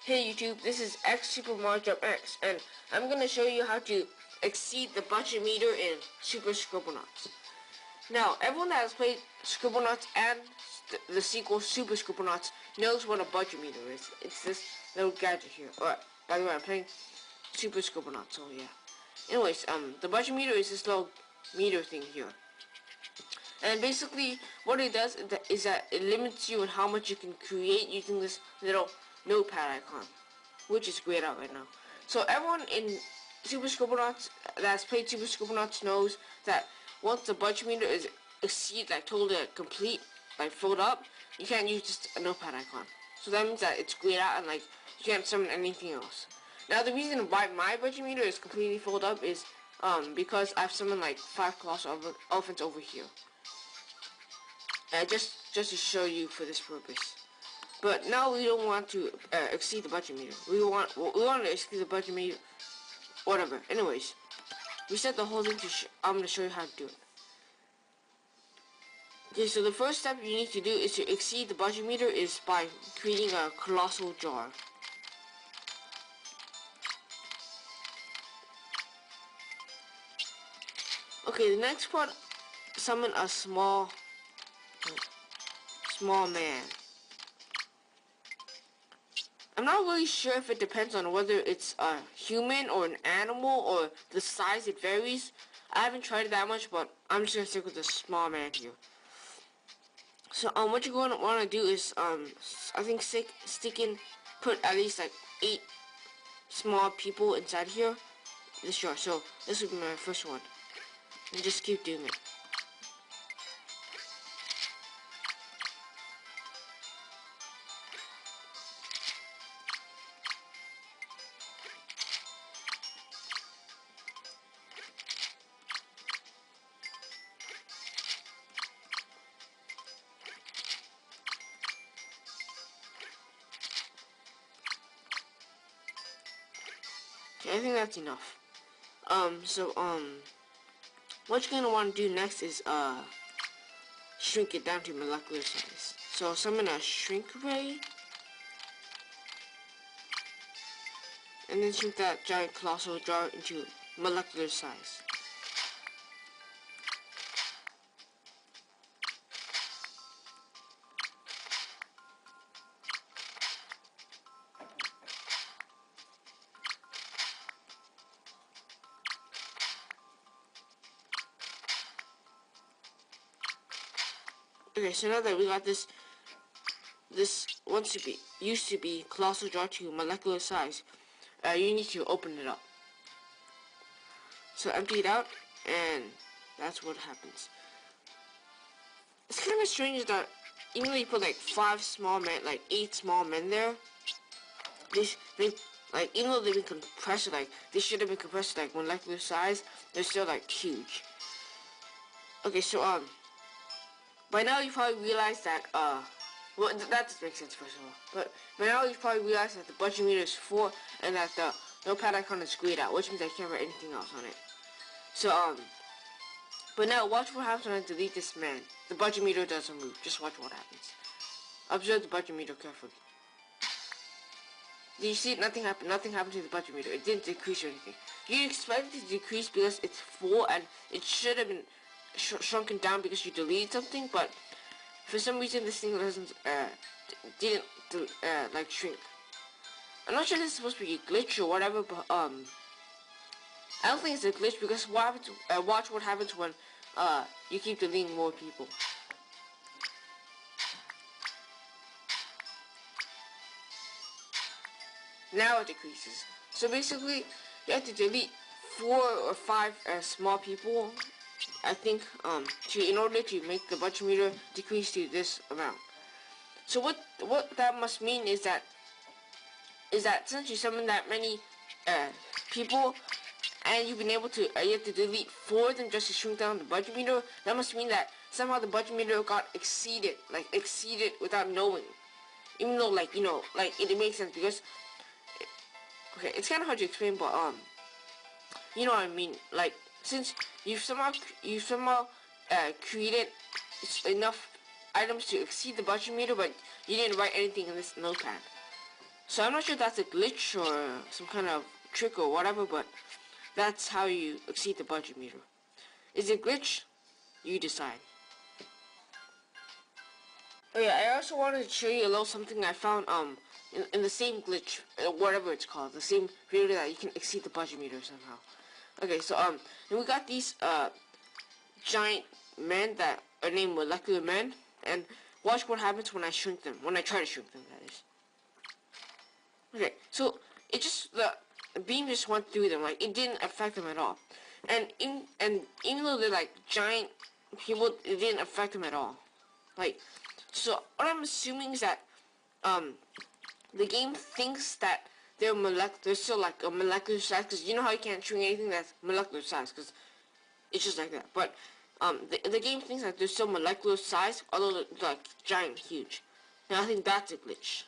Hey YouTube, this is xsupermariojumpx, and I'm going to show you how to exceed the budget meter in Super Scribblenauts. Now, everyone that has played Scribblenauts and the sequel Super Scribblenauts knows what a budget meter is. It's this little gadget here. Alright, by the way, I'm playing Super Scribblenauts, so yeah. Anyways, the budget meter is this little meter thing here. And basically, what it does is that it limits you on how much you can create using this little notepad icon, which is grayed out right now. So everyone in Super Scribblenauts that's played Super Scribblenauts knows that once the budget meter is exceed, like totally complete, like filled up, you can't use just a notepad icon. So that means that it's grayed out and like you can't summon anything else. Now the reason why my budget meter is completely filled up is because I've summoned like 5 colossal elephants over here. Just to show you for this purpose. But now we don't want to exceed the budget meter. We want to exceed the budget meter. Whatever. Anyways, we set the whole thing to. I'm going to show you how to do it. Okay, so the first step you need to do is to exceed the budget meter is by creating a colossal jar. Okay, the next part, summon a small man. I'm not really sure if it depends on whether it's a human or an animal or the size. It varies. I haven't tried it that much, but I'm just gonna stick with the small man here. So what you're going to want to do is I think put at least like 8 small people inside here. This jar. So this would be my first one, and just keep doing it. Okay, I think that's enough. What you're gonna want to do next is shrink it down to molecular size. So summon a shrink ray, and then shrink that giant colossal jar into molecular size. Okay, so now that we got this used to be colossal jar to molecular size, you need to open it up. So empty it out, and that's what happens. It's kind of strange that even though you put like 8 small men there, even though they've been compressed, like they should have been compressed like molecular size, they're still like huge. Okay, so by now you probably realized that well, that doesn't make sense first of all. But by now you probably realized that the budget meter is 4 and that the notepad icon is grayed out, which means I can't write anything else on it. So but now watch what happens when I delete this man. The budget meter doesn't move. Just watch what happens. Observe the budget meter carefully. Did you see it? Nothing happened. Nothing happened to the budget meter. It didn't decrease or anything. You expect it to decrease because it's full and it should have been shrunken down because you deleted something, but for some reason this thing didn't like shrink. I'm not sure this is supposed to be a glitch or whatever, but I don't think it's a glitch because watch what happens when you keep deleting more people. Now it decreases. So basically, you have to delete 4 or 5 small people, I think, in order to make the budget meter decrease to this amount. So what that must mean is that since you summon that many people, and you've been able to, you have to delete 4 of them just to shrink down the budget meter, that must mean that somehow the budget meter got exceeded without knowing. Even though, it makes sense because, okay, it's kind of hard to explain, but, you know what I mean, like, since you've somehow created enough items to exceed the budget meter, but you didn't write anything in this notepad. So I'm not sure if that's a glitch or some kind of trick or whatever, but that's how you exceed the budget meter. Is it glitch? You decide. Oh yeah, I also wanted to show you a little something I found in the same glitch, whatever it's called, the same video that you can exceed the budget meter somehow. Okay, so and we got these giant men that are named molecular men, and watch what happens when I shrink them. When I try to shrink them, that is. Okay, so it just the beam just went through them, like it didn't affect them at all, and even though they're like giant people, it didn't affect them at all. Like, so what I'm assuming is that the game thinks that they're still like a molecular size, because you know how you can't shrink anything that's molecular size, because it's just like that. But the game thinks that they're still molecular size, although they're like giant, huge. And I think that's a glitch.